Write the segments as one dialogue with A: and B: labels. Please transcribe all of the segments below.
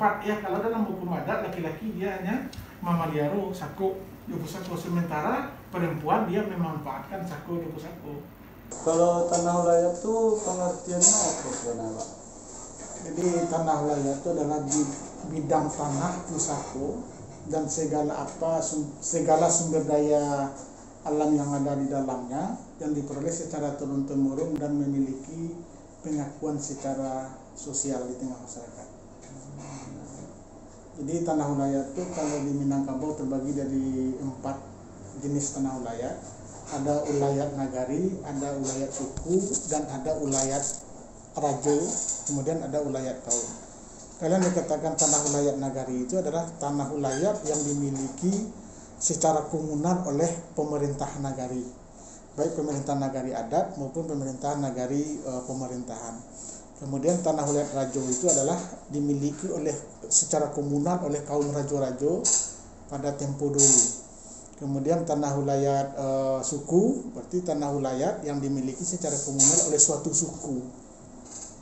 A: tempat. Ya kalau dalam hukum adat laki-laki dia hanya memeliara saku duku saku, sementara perempuan dia memanfaatkan saku duku saku.
B: Kalau tanah wilayah itu pengertiannya apa sebenarnya, Pak?
C: Jadi tanah wilayah itu adalah di bidang tanah pusako dan segala sumber daya alam yang ada di dalamnya yang diperoleh secara turun-temurun dan memiliki pengakuan secara sosial di tengah masyarakat. Jadi tanah wilayah itu kalau di Minangkabau terbagi dari 4 jenis tanah wilayah. Ada ulayat nagari, ada ulayat suku, dan ada ulayat rajo, kemudian ada ulayat kaum. Kalian dikatakan tanah ulayat nagari itu adalah tanah ulayat yang dimiliki secara komunal oleh pemerintah nagari, baik pemerintah nagari adat maupun pemerintah nagari pemerintahan. Kemudian tanah ulayat rajo itu adalah dimiliki secara komunal oleh kaum rajo-rajo pada tempo dulu. Kemudian tanah wilayah suku, berarti tanah wilayah yang dimiliki secara komunal oleh suatu suku.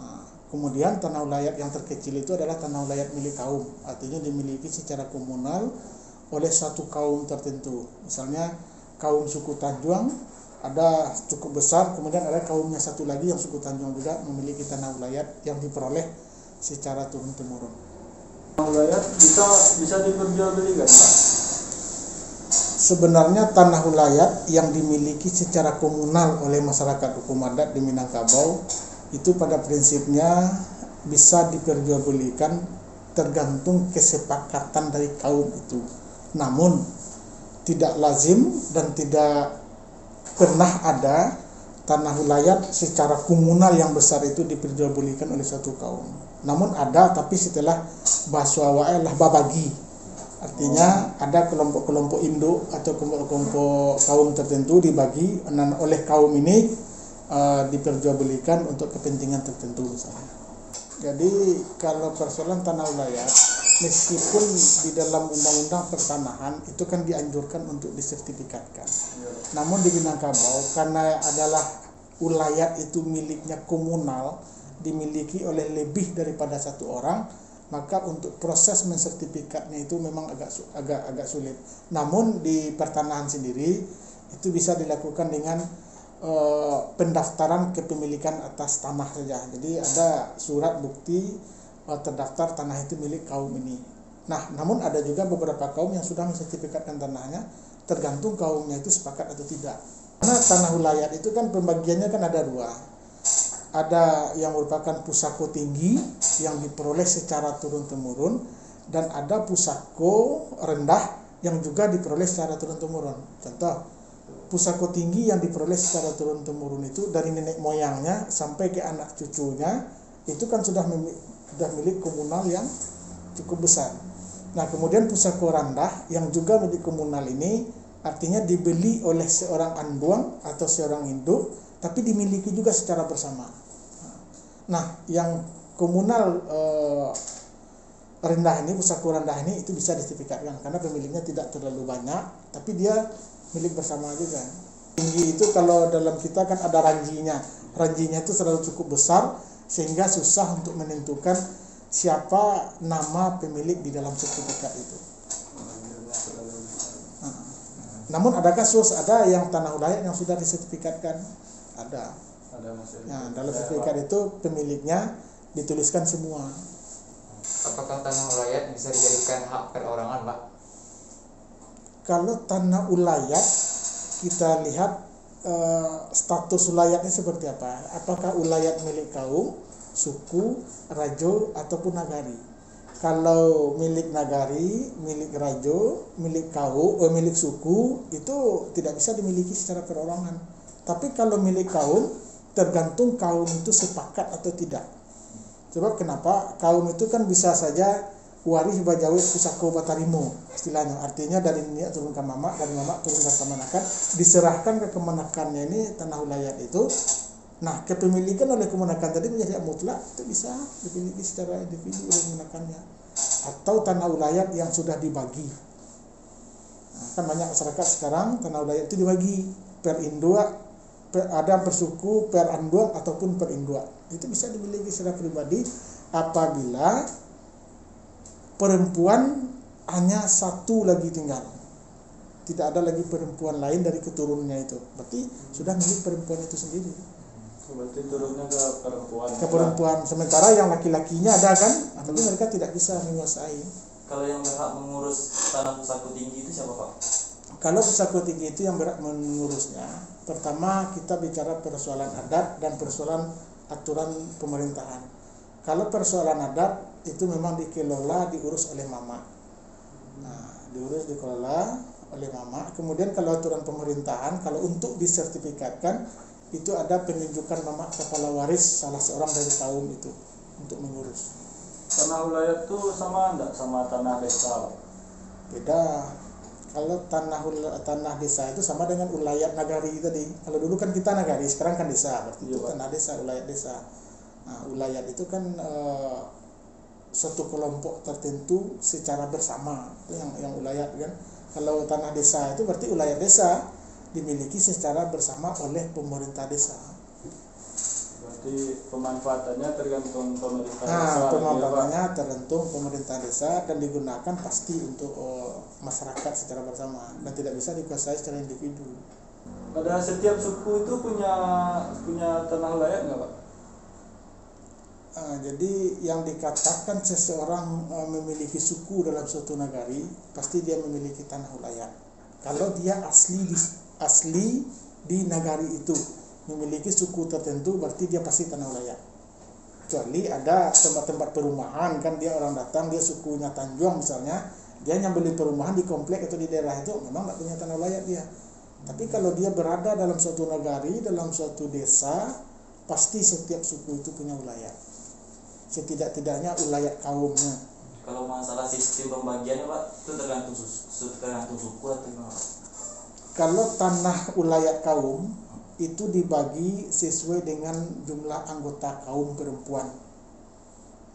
C: Nah, kemudian tanah wilayah yang terkecil itu adalah tanah wilayah milik kaum, artinya dimiliki secara komunal oleh suatu kaum tertentu. Misalnya kaum suku Tanjuang ada cukup besar, kemudian ada kaumnya satu lagi yang suku Tanjuang juga memiliki tanah wilayah yang diperoleh secara turun-temurun.
B: Tanah wilayah bisa diperjualbelikan, Pak?
C: Sebenarnya tanah wilayah yang dimiliki secara komunal oleh masyarakat hukum adat di Minangkabau itu pada prinsipnya bisa diperjualbelikan tergantung kesepakatan dari kaum itu. Namun tidak lazim dan tidak pernah ada tanah wilayah secara komunal yang besar itu diperjualbelikan oleh satu kaum. Namun ada, tapi setelah bahasa lah babagi. Artinya ada kelompok-kelompok induk atau kelompok-kelompok kaum tertentu dibagi oleh kaum ini diperjualbelikan untuk kepentingan tertentu misalnya. Jadi kalau persoalan tanah wilayah, meskipun di dalam undang-undang pertanahan itu kan dianjurkan untuk disertifikatkan. Namun di Minangkabau karena adalah wilayah itu miliknya komunal, dimiliki oleh lebih daripada satu orang, maka untuk proses mensertifikatnya itu memang agak sulit. Namun di pertanahan sendiri itu bisa dilakukan dengan pendaftaran kepemilikan atas tanah saja. Jadi ada surat bukti terdaftar tanah itu milik kaum ini. Nah, namun ada juga beberapa kaum yang sudah mensertifikatkan tanahnya, tergantung kaumnya itu sepakat atau tidak. Karena tanah wilayah itu kan pembagiannya kan ada 2. Ada yang merupakan pusako tinggi yang diperoleh secara turun-temurun, dan ada pusako rendah yang juga diperoleh secara turun-temurun. Contoh, pusako tinggi yang diperoleh secara turun-temurun itu dari nenek moyangnya sampai ke anak cucunya, itu kan sudah milik komunal yang cukup besar. Nah, kemudian pusako rendah yang juga milik komunal ini artinya dibeli oleh seorang anduang atau seorang induk, tapi dimiliki juga secara bersama. Nah, yang komunal rendah ini, pusako rendah ini itu bisa disertifikatkan karena pemiliknya tidak terlalu banyak, tapi dia milik bersama juga. Tinggi itu kalau dalam kita kan ada ranjinya. Ranjinya itu selalu cukup besar sehingga susah untuk menentukan siapa nama pemilik di dalam sertifikat itu. Namun ada kasus, ada yang tanah wilayah yang sudah disertifikatkan, ada nah, dalam sertifikat itu pemiliknya dituliskan semua.
D: Apakah tanah wilayah bisa dijadikan hak perorangan, Pak?
C: Kalau tanah wilayah kita lihat status wilayahnya seperti apa. Apakah wilayah milik kaum, suku, rajo ataupun nagari. Kalau milik nagari, milik rajo, milik kaum, milik suku itu tidak bisa dimiliki secara perorangan. Tapi kalau milik kaum, tergantung kaum itu sepakat atau tidak. Sebab kenapa? Kaum itu kan bisa saja waris bajawet pusako batarimo istilahnya. Artinya dari nenek turun ke mamak, dari mamak turun ke kemanakan, diserahkan ke kemanakannya ini tanah wilayah itu. Nah, kepemilikan oleh kemenakan tadi menjadi mutlak, itu bisa dimiliki secara individu oleh kemenakannya. Atau tanah wilayah yang sudah dibagi. Nah, kan banyak masyarakat sekarang tanah wilayah itu dibagi per indua, ada per suku, per anduang ataupun per indua. Itu bisa dimiliki secara pribadi apabila perempuan hanya satu lagi tinggal, tidak ada lagi perempuan lain dari keturunannya itu, berarti sudah milik perempuan itu sendiri.
B: Berarti turunnya ke perempuan.
C: Ke perempuan, sementara yang laki-lakinya ada kan, tapi mereka tidak bisa menguasai.
E: Kalau yang berhak mengurus tanah pusako tinggi itu siapa Pak?
C: Kalau pusako tinggi itu yang berhak mengurusnya, pertama kita bicara persoalan adat dan persoalan aturan pemerintahan. Kalau persoalan adat itu memang dikelola, diurus oleh mama. Nah, dikelola oleh mama. Kemudian kalau aturan pemerintahan, kalau untuk disertifikatkan itu ada penunjukan mama kepala waris salah seorang dari kaum itu untuk mengurus.
B: Tanah wilayah itu sama enggak sama tanah desa?
C: Beda. Kalau tanah desa itu sama dengan ulayat nagari tadi. Kalau dulu kan kita nagari, sekarang kan desa, berarti itu tanah desa, ulayat desa. Nah, ulayat itu kan suatu kelompok tertentu secara bersama, itu yang ulayat kan. Kalau tanah desa itu berarti ulayat desa dimiliki secara bersama oleh pemerintah desa.
B: Berarti pemanfaatannya tergantung pemerintah desa.
C: Nah, pemanfaatannya tergantung pemerintah desa dan digunakan pasti untuk masyarakat secara bersama dan tidak bisa dikuasai secara individu.
B: Pada setiap suku itu punya tanah wilayah nggak Pak?
C: Jadi yang dikatakan seseorang memiliki suku dalam suatu nagari, pasti dia memiliki tanah wilayah. Kalau dia asli di nagari itu, memiliki suku tertentu, berarti dia pasti tanah wilayah. Kecuali ada tempat-tempat perumahan, kan dia orang datang, dia sukunya Tanjung misalnya, dia nyambeli perumahan di komplek atau di daerah itu, memang nggak punya tanah wilayah dia. Tapi kalau dia berada dalam suatu nagari, dalam suatu desa, pasti setiap suku itu punya wilayah. Setidak-tidaknya wilayah kaumnya.
E: Kalau masalah sistem pembagiannya Pak, itu tergantung suku atau gimana?
C: Kalau tanah wilayah kaum itu dibagi sesuai dengan jumlah anggota kaum perempuan.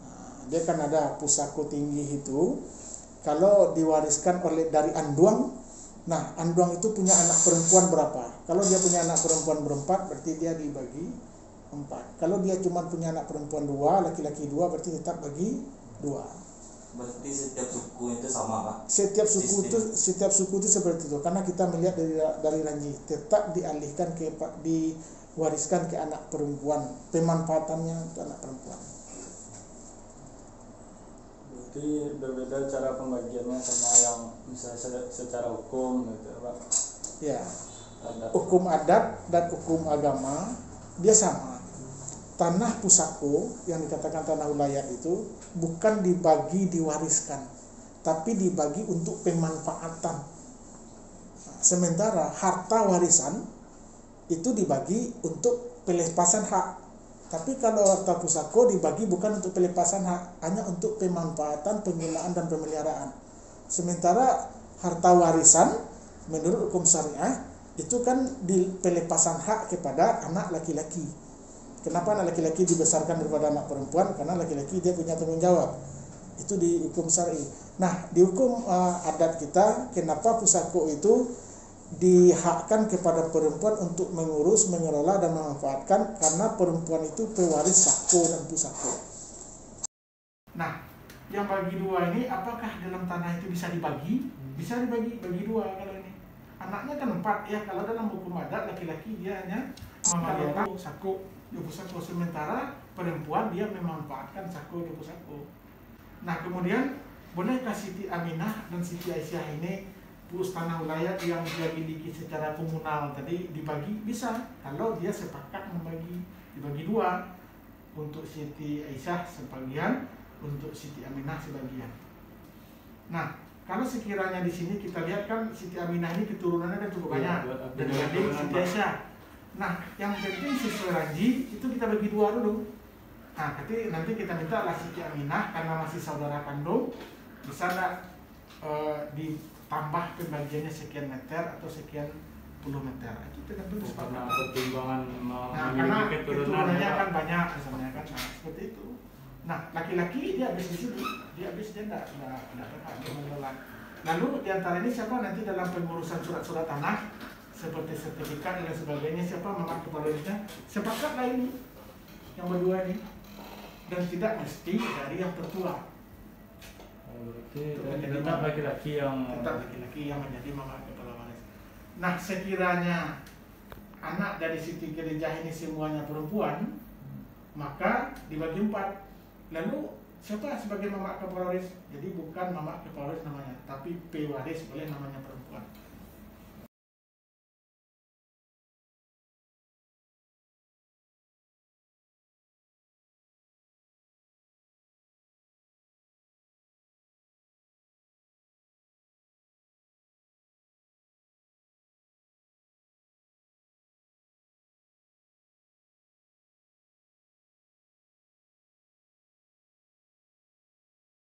C: Nah, dia kan ada pusako tinggi itu. Kalau diwariskan dari Anduang, nah Anduang itu punya anak perempuan berapa? Kalau dia punya anak perempuan berempat, berarti dia dibagi 4. Kalau dia cuma punya anak perempuan 2, laki-laki 2, berarti tetap bagi 2.
E: Berarti setiap suku itu sama Pak?
C: Setiap suku itu seperti itu, karena kita melihat dari Ranji tetap dialihkan diwariskan ke anak perempuan, pemanfaatannya untuk anak perempuan.
B: Berarti berbeda cara pembagiannya sama yang misalnya secara hukum gitu Pak?
C: Ya, hukum adat dan hukum agama dia sama. Tanah pusako yang dikatakan tanah wilayah itu bukan dibagi diwariskan, tapi dibagi untuk pemanfaatan. Sementara harta warisan itu dibagi untuk pelepasan hak. Tapi kalau harta pusako dibagi bukan untuk pelepasan hak, hanya untuk pemanfaatan, penggunaan dan pemeliharaan. Sementara harta warisan menurut hukum syariah itu kan di pelepasan hak kepada anak laki-laki. Kenapa anak laki-laki dibesarkan daripada anak perempuan? Karena laki-laki dia punya tanggung jawab. Itu di hukum syar'i. Nah, di hukum adat kita, kenapa pusako itu dihakkan kepada perempuan untuk mengurus, mengelola dan memanfaatkan? Karena perempuan itu pewaris sako dan pusako.
A: Nah, yang bagi 2 ini apakah dalam tanah itu bisa dibagi? Bisa dibagi 2 kalau ini. Anaknya kan 4 ya, kalau dalam hukum adat laki-laki dia hanya memelihara sako pusako, sementara perempuan dia memanfaatkan sako pusako. Nah, kemudian bolehkah Siti Aminah dan Siti Aisyah ini pus tanah wilayah yang dia miliki secara komunal tadi dibagi? Bisa, kalau dia sepakat dibagi 2, untuk Siti Aisyah sebagian, untuk Siti Aminah sebagian. Nah, kalau sekiranya di sini kita lihat kan Siti Aminah ini keturunannya kan cukup banyak dibanding Siti Aisyah. Nah, yang penting sesuai Ranji itu kita bagi 2 dulu. Nah, nanti kita minta lah Siti Aminah karena masih saudara kandung, bisa nggak ditambah pembagiannya sekian meter atau sekian puluh meter? Itu tergantung
B: karena pertimbangan
A: karena keturunannya kan banyak misalnya kan, nah, seperti itu. Nah, laki-laki dia habis di situ, dia tidak berhak mengelola. Lalu diantara ini siapa nanti dalam pengurusan surat-surat tanah seperti sertifikat dan sebagainya, siapa memakai kepalanya? Sepakatlah ini yang berdua ini, dan tidak mesti dari yang tertua.
B: Berarti
A: Itu
B: dan
A: menjadi
B: tetap laki-laki yang
A: tetap laki-laki yang menjadi mama kepala waris. Nah, sekiranya anak dari Siti Khadijah ini semuanya perempuan, maka dibagi 4. Lalu siapa sebagai mama kepala waris? Jadi bukan mama kepala waris namanya, tapi pewaris, boleh namanya perempuan.